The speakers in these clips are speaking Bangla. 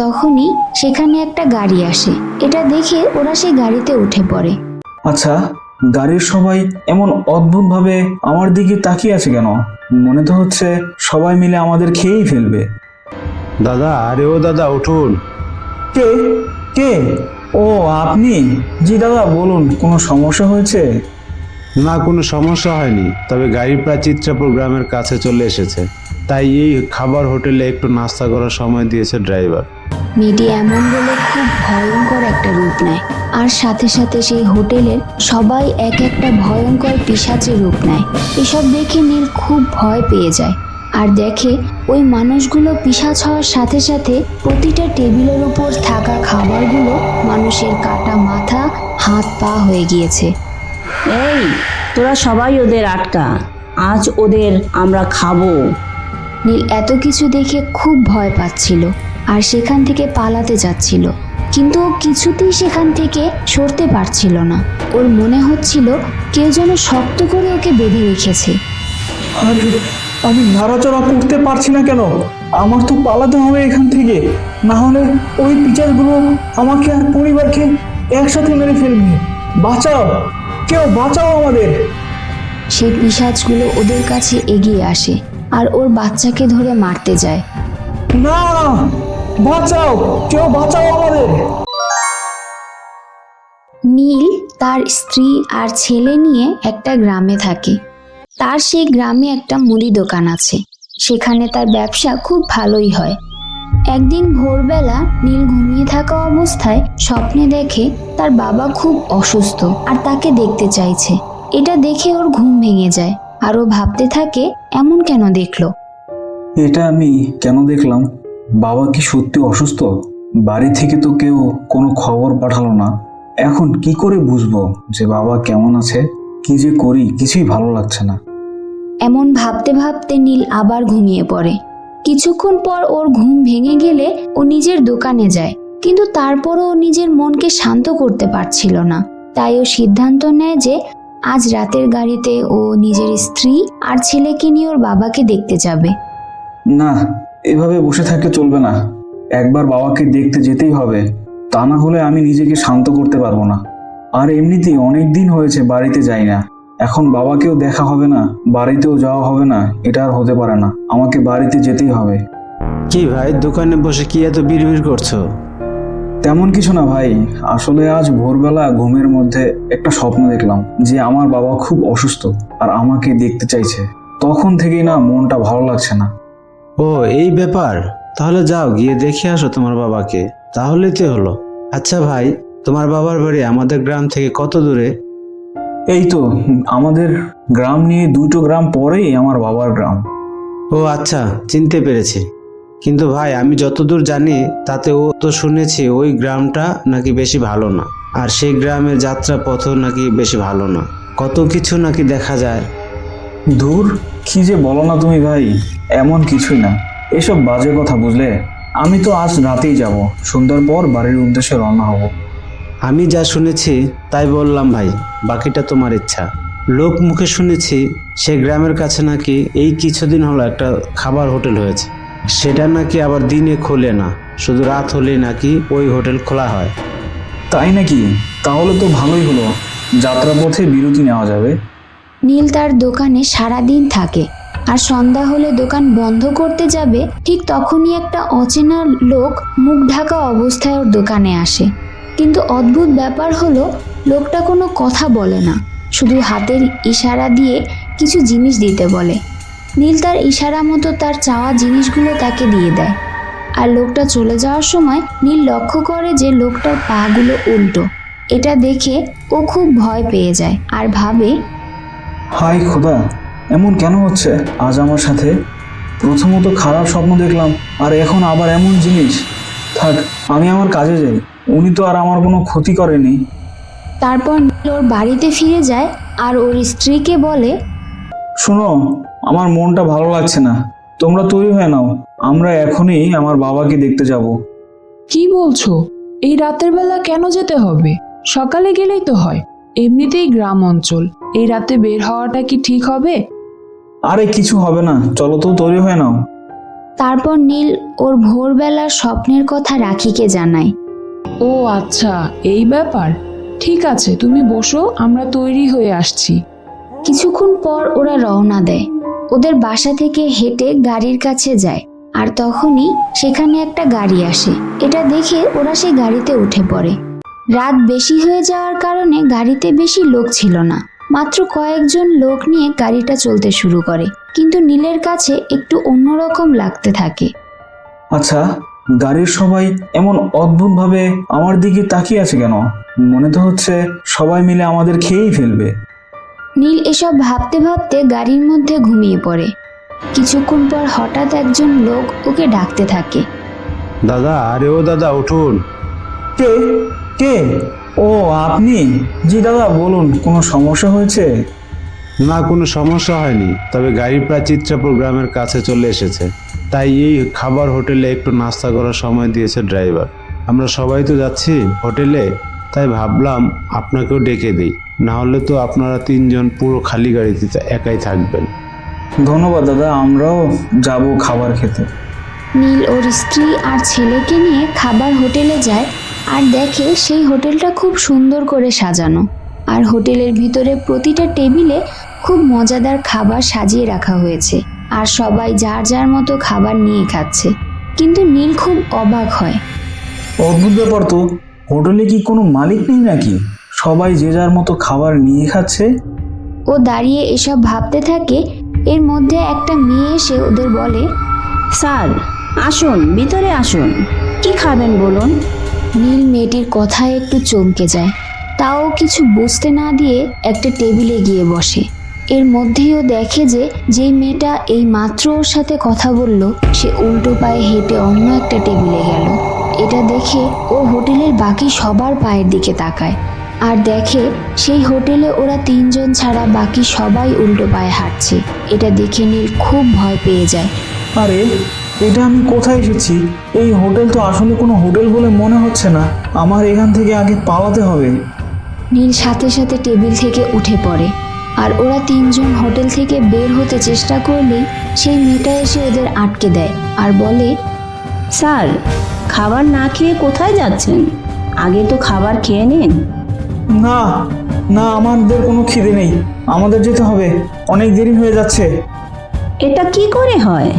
তখনই সেখানে একটা গাড়ি আসে। এটা দেখে ওরা সেই গাড়িতে উঠে পড়ে। আচ্ছা, গাড়ির সবাই এমন অদ্ভুতভাবে আমার দিকে তাকিয়ে আছে কেন? মনে তো হচ্ছে সবাই মিলে আমাদের খেয়েই ফেলবে। দাদা, আরে ও দাদা, উঠুন। কে কে ও আপনি? জি দাদা, বলুন, কোনো সমস্যা হয়েছে? না, কোনো সমস্যা হয়নি, তবে গাড়ি প্রায় চিত্রাপুর গ্রামের কাছে চলে এসেছে, তাই এই খাবার হোটেলে একটু নাস্তা করার সময় দিয়েছে ড্রাইভার। মেয়েটি এমন বলে খুব ভয়ঙ্কর একটা রূপ নেয়, আর সাথে সাথে সেই হোটেলের সবাই এক একটা ভয়ঙ্কর পিশাচের রূপ নেয়। এসব দেখে নীল খুব ভয় পেয়ে যায়, আর দেখে ওই মানুষগুলো পিশাচ হওয়ার সাথে সাথে প্রতিটা টেবিলের উপর থাকা খাবারগুলো মানুষের কাটা মাথা, হাত পা হয়ে গিয়েছে। এই, তোরা সবাই ওদের আটকা, আজ ওদের আমরা খাবো। নীল এত কিছু দেখে খুব ভয় পাচ্ছিল আর সেখান থেকে পালাতে যাচ্ছিল, কিন্তু ও কিছুতেই সেখান থেকে সরতে পারছিল না। ওর মনে হচ্ছিল কেউ যেন শক্ত করে ওকে বেঁধে রেখেছে। আরে, আমি নাড়াচড়া করতে পারছি না কেন? আমার তো পালাতে হবে এখান থেকে, না হলে ওই পিচারগুলো আমাকে আর পরিবারকে একসাথে মেরে ফেলবে। বাঁচাও, কেউ বাঁচাও আমাদের। সেই পিশাচগুলো ওদের কাছে এগিয়ে আসে আর ওর বাচ্চাকে ধরে মারতে যায়। না, বাঁচাও, কেউ বাঁচাও আমাদের। নীল তার স্ত্রী আর ছেলে নিয়ে একটা গ্রামে থাকে। তার সেই গ্রামে একটা মুদি দোকান আছে, সেখানে তার ব্যবসা খুব ভালোই হয়। একদিন ভোরবেলা নীল ঘুমিয়ে থাকা অবস্থায় স্বপ্নে দেখে তার বাবা খুব অসুস্থ আর তাকে দেখতে চাইছে। এটা দেখে ওর ঘুম ভেঙে যায় আর ও ভাবতে থাকে এমন কেন দেখলো। এটা আমি কেন দেখলাম? বাবা কি সত্যি অসুস্থ? বাড়ি থেকে তো কেউ কোনো খবর পাঠালো না। এখন কি করে বুঝবো যে বাবা কেমন আছে? কি যে করি, কিছুই ভালো লাগছে না। এমন ভাবতে ভাবতে নীল আবার ঘুমিয়ে পড়ে। কিছুক্ষণ পর ওর ঘুম ভেঙে গেলে ও নিজের দোকানে যায়, কিন্তু তারপরও ও নিজের মনকে শান্ত করতে পারছিল না। তাই ও সিদ্ধান্ত নেয় যে আজ রাতের গাড়িতে ও নিজের স্ত্রী আর ছেলেকে নিয়ে ওর বাবাকে দেখতে যাবে। না, এভাবে বসে থাকলে চলবে না। একবার বাবাকে দেখতে যেতেই হবে, তা না হলে আমি নিজেকে শান্ত করতে পারবো না। আর এমনিতেই অনেক দিন হয়েছে বাড়িতে যাই না। এখন বাবাকেও দেখা হবে না, বাড়িতেও যাওয়া হবে না, এটা আর হতে পারে না। আমাকে বাড়িতে যেতেই হবে। কি ভাই, দোকানে বসে কি এত বিড়বিড় করছো? তেমন কিছু না ভাই, আসলে আজ ভোরবেলা ঘুমের মধ্যে একটা স্বপ্ন দেখলাম যে আমার বাবা খুব অসুস্থ আর আমাকে দেখতে চাইছে। তখন থেকেই না মনটা ভালো লাগছে না। ও, এই ব্যাপার? তাহলে যাও, গিয়ে দেখে আসো তোমার বাবাকে, তাহলেই তো হলো। আচ্ছা ভাই, তোমার বাবার বাড়ি আমাদের গ্রাম থেকে কত দূরে? এই তো আমাদের গ্রাম নিয়ে 2টো গ্রাম পরেই আমার বাবার গ্রাম। ও আচ্ছা, চিনতে পেরেছি। কিন্তু ভাই, আমি যতদূর জানি তাতে ও তো শুনেছি ওই গ্রামটা নাকি বেশি ভালো না, আর সেই গ্রামের যাত্রা পথও নাকি বেশি ভালো না, কত কিছু নাকি দেখা যায়। দূর, কি যে বলো না তুমি ভাই, এমন কিছুই না, এসব বাজে কথা বুঝলে। আমি তো আজ রাতেই যাব, সন্ধ্যার পর বাড়ির উদ্দেশ্যে রওনা হব। আমি যা শুনেছি তাই বললাম ভাই, বাকিটা তোমার ইচ্ছা। লোক মুখে শুনেছি সে গ্রামের কাছে নাকি এই কিছুদিন হলো একটা খাবার হোটেল হয়েছে, সেটা নাকি আবার দিনে খোলে না, শুধু রাত হলেই নাকি ওই হোটেল খোলা হয়। তাই নাকি? তাহলে তো ভালোই হলো, যাত্রাপথে বিরতি নেওয়া যাবে। নীল তার দোকানে সারাদিন থাকে, আর সন্ধ্যা হলে দোকান বন্ধ করতে যাবে, ঠিক তখনই একটা অচেনা লোক মুখ ঢাকা অবস্থায় ওর দোকানে আসে। কিন্তু অদ্ভুত ব্যাপার হলো, লোকটা কোনো কথা বলে না, শুধু হাতের ইশারা দিয়ে কিছু জিনিস দিতে বলে। নীল তার ইশারা মতো তার চাওয়া জিনিসগুলো তাকে দিয়ে দেয়। আর লোকটা চলে যাওয়ার সময় নীল লক্ষ্য করে যে লোকটার পাগুলো উল্টো। এটা দেখে ও খুব ভয় পেয়ে যায় আর ভাবে, হায় খোদা, এমন কেন হচ্ছে আজ আমার সাথে? প্রথমত খারাপ স্বপ্ন দেখলাম, আর এখন আবার এমন জিনিস। থাক, আমি আমার কাজে যাই, উনি তো আর আমার কোনো ক্ষতি করেনি। তারপর নীল ওর বাড়িতে ফিরে যায় আর ওর স্ত্রীকে বলে, শোনো, আমার মনটা ভালো লাগছে না, তোমরা তৈরি হয়ে নাও, আমরা এখনই আমার বাবাকে দেখতে যাব। কি বলছো? এই রাতের বেলা কেন যেতে হবে? সকালে গেলেই তো হয়। এমনিতেই গ্রাম অঞ্চল, এই রাতে বের হওয়াটা কি ঠিক হবে? আরে কিছু হবে না, চলো তো, তৈরি হয়ে নাও। তারপর নীল ওর ভোরবেলার স্বপ্নের কথা রাখিকে জানায়। ও আচ্ছা, এই ব্যাপার। ঠিক আছে, তুমি বসো, আমরা তৈরি হয়ে আসছি। কিছুক্ষণ পর ওরা রওনা দেয়। ওদের বাসা থেকে হেঁটে গাড়ির কাছে যায়, আর তখনই সেখানে একটা গাড়ি আসে। এটা দেখে ওরা সেই গাড়িতে উঠে পড়ে। রাত বেশি হয়ে যাওয়ার কারণে গাড়িতে বেশি লোক ছিল না, মাত্র কয়েকজন লোক নিয়ে গাড়িটা চলতে শুরু করে। কিন্তু নীলের কাছে একটু অন্যরকম লাগতে থাকে। আচ্ছা, গাড়ির সবাই এমন অদ্ভুতভাবে আমার দিকে তাকিয়ে আছে কেন? মনে তো হচ্ছে সবাই মিলে আমাদের খেয়েই ফেলবে। নীল এসব ভাবতে ভাবতে গাড়ির মধ্যে ঘুমিয়ে পড়ে। কিছুক্ষণ পর হঠাৎ একজন লোক ওকে ডাকতে থাকে। দাদা, আরে ও দাদা, উঠুন। কে কে? ও আপনি? জি দাদা, বলুন, কোনো সমস্যা হয়েছে? না, কোনো সমস্যা হয়নি, তবে গাড়ি প্রায় চিত্রাপুর গ্রামের কাছে চলে এসেছে, তাই এই খাবার হোটেলে একটু নাস্তা করার সময় দিয়েছে ড্রাইভার। আমরা সবাই তো যাচ্ছি হোটেলে, তাই ভাবলাম আপনাকেও ডেকে দিই, না হলে তো আপনারা তিনজন পুরো খালি গাড়িতে একাই থাকবেন। ধন্যবাদ দাদা, আমরাও যাব খাবার খেতে। নীল ওর স্ত্রী আর ছেলেকে নিয়ে খাবার হোটেলে যায় আর দেখে সেই হোটেলটা খুব সুন্দর করে সাজানো, আর হোটেলের ভিতরে প্রতিটা টেবিলে খুব মজাদার খাবার সাজিয়ে রাখা হয়েছে, আর সবাই যার যার মতো খাবার নিয়ে খাচ্ছে। কিন্তু নীল খুব অবাক হয়। অদ্ভুত ব্যাপার তো, হোটেলে কি কোনো মালিক নেই নাকি? সবাই যে যার মতো খাবার নিয়ে খাচ্ছে। ও দাঁড়িয়ে এসব ভাবতে থাকে। এর মধ্যে একটা মেয়ে এসে ওদের বলে, স্যার আসুন, ভিতরে আসুন, কি খাবেন বলুন। নীল মেয়েটির কথায় একটু চমকে যায়, তাও কিছু বুঝতে না দিয়ে একটা টেবিলে গিয়ে বসে। এর মধ্যেই ও দেখে যে যেই মেয়েটা এই মাত্র ওর সাথে কথা বলল, সে উল্টো পায়ে হেঁটে অন্য একটা টেবিলে গেল। এটা দেখে ও হোটেলের বাকি সবার পায়ের দিকে তাকায়, আর দেখে সেই হোটেলে ওরা তিনজন ছাড়া বাকি সবাই উল্টো পায়ে হাঁটছে। এটা দেখে নীল খুব ভয় পেয়ে যায়। আরে, এটা আমি কোথায় এসেছি? এই হোটেল তো আসলে কোনো হোটেল বলে মনে হচ্ছে না। আমার এখান থেকে আগে পালাতে হবে। নীল সাথে সাথে টেবিল থেকে উঠে পড়ে, আর ওরা তিনজন হোটেল থেকে বের হতে চেষ্টা করলেই সেই মেয়েটা এসে ওদের আটকে দেয় আর বলে, স্যার, খাবার না খেয়ে কোথায় যাচ্ছেন? আগে তো খাবার খেয়ে নিন। না না, আমাদের কোনো খিদে নেই, আমাদের যেতে হবে, অনেক দেরি হয়ে যাচ্ছে। এটা কি করে হয়?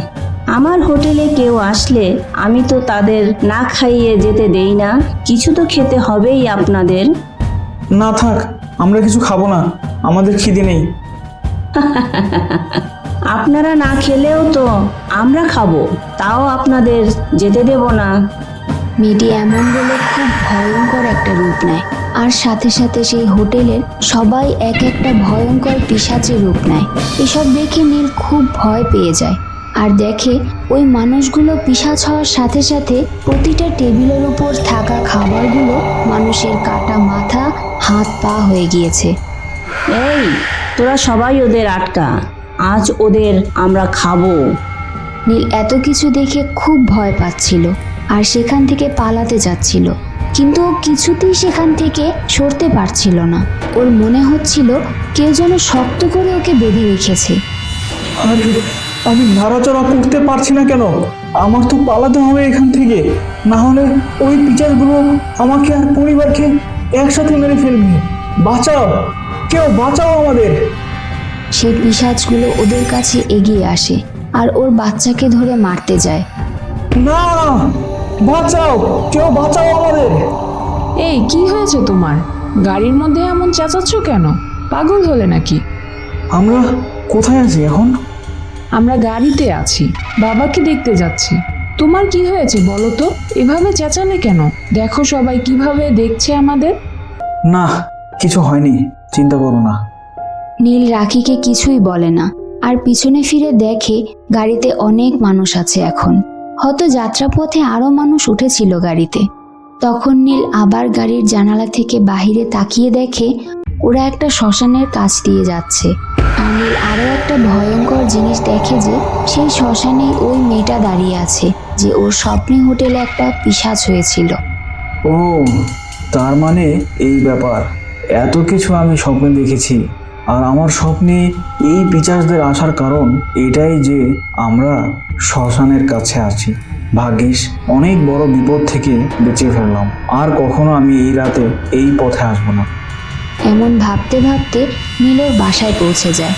আমার হোটেলে কেউ আসলে আমি তো তাদের না খাইয়ে যেতে দেই না, কিছু তো খেতে হবেই আপনাদের। না থাক, আমরা কিছু খাবো না, আমাদের খিদে নেই। আপনারা না খেলেও তো আমরা খাবো, তাও আপনাদের যেতে দেব না। মেয়েটি এমন বলে খুব ভয়ঙ্কর একটা রূপ নেয়, আর সাথে সাথে সেই হোটেলের সবাই এক একটা ভয়ঙ্কর পিশাচের রূপ নেয়। এসব দেখে নীল খুব ভয় পেয়ে যায়, আর দেখে ওই মানুষগুলো পিশাচ হওয়ার সাথে সাথে প্রতিটা টেবিলের উপর থাকা খাবারগুলো মানুষের কাটা মাথা, হাত পা হয়ে গিয়েছে। এই, তোরা সবাই ওদের আটকা, আজ ওদের আমরা খাবো। নীল এত কিছু দেখে খুব ভয় পাচ্ছিল, আর সেখান থেকে পালাতে যাচ্ছিল, কিন্তু ও কিছুতেই সেখান থেকে সরতে পারছিল না। ওর মনে হচ্ছিল কেউ যেন শক্ত করে ওকে বেঁধে রেখেছে। আরে, আমি নাড়াচড়া করতে পারছি না কেন? আমার তো পালাতে হবে এখান থেকে, না হলে ওই পিচারগুলো আমাকে আর পরিবারকে একসাথে মেরে ফেলবে। বাঁচাও, কেউ বাঁচাও আমাদের। সেই পিশাচগুলো ওদের কাছে এগিয়ে আসে আর ওর বাচ্চাকে ধরে মারতে যায়। না, বাঁচাও, কেউ বাঁচাও আমাদের। এই, কি হয়েছে তোমার? গাড়ির মধ্যে এমন চেঁচাচ্ছ কেন? পাগল হলে নাকি? আমরা কোথায় আছি এখন? আমরা গাড়িতে আছি, বাবাকে দেখতে যাচ্ছি। তোমার কি হয়েছে বলো তো? এভাবে চেঁচালে কেন? দেখো সবাই কিভাবে দেখছে আমাদের। না, কিছু হয়নি, চিন্তা করো না। নীল রাখিকে কিছুই বলে না, আর পিছনে ফিরে দেখে গাড়িতে অনেক মানুষ আছে এখন। হয়তো যাত্রাপথে আরো মানুষ উঠেছিল গাড়িতে। তখন নীল আবার গাড়ির জানালা থেকে বাহিরে তাকিয়ে দেখে ওরা একটা শ্মশানের কাছ দিয়ে যাচ্ছে। আর নীল আরো একটা ভয়ঙ্কর জিনিস দেখে যে সেই শ্মশানে ওই মেয়েটা দাঁড়িয়ে আছে, যে ওর স্বপ্নে হোটেলে একটা পিশাচ হয়েছিল। ও, তার মানে এই ব্যাপার। এত কিছু আমি স্বপ্নে দেখেছি, আর আমার স্বপ্নে এই পিশাচদের আসার কারণ এটাই যে আমরা শ্মশানের কাছে আছি। ভাগ্যিস অনেক বড় বিপদ থেকে বেঁচে ফেললাম। আর কখনো আমি এই রাতে এই পথে আসবো না। এমন ভাবতে ভাবতে নীলর বাসায় পৌঁছে যায়।